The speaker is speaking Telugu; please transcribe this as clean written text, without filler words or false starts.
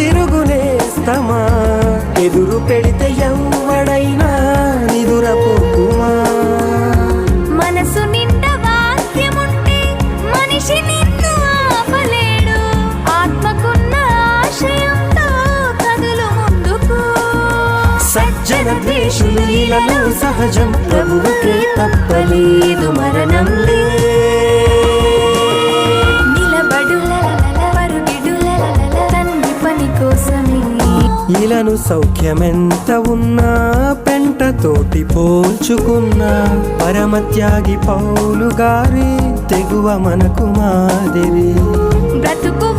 తిరుగునేస్తమా ఎదురు పెడితే ఎవడైనా నిదురపోకుమా మనసు నిండా వాక్యముంటే మనిషి నిన్ను ఆపలేడు ఆత్మకున్న ఆశయంతో కదులు ముందుకు సజ్జన ద్వేషులు ఇలాలో సహజం ప్రభువుకే తప్పలేదు మరణం నిలబడు పరుగిడు తన్ని పని కోసమే ఇలను సౌఖ్యమెంత ఉన్నా పెంటతోటి పోల్చుకున్నా పరమత్యాగి పౌలు గారి తెగువ మనకు మాదిరి బ్రతుకు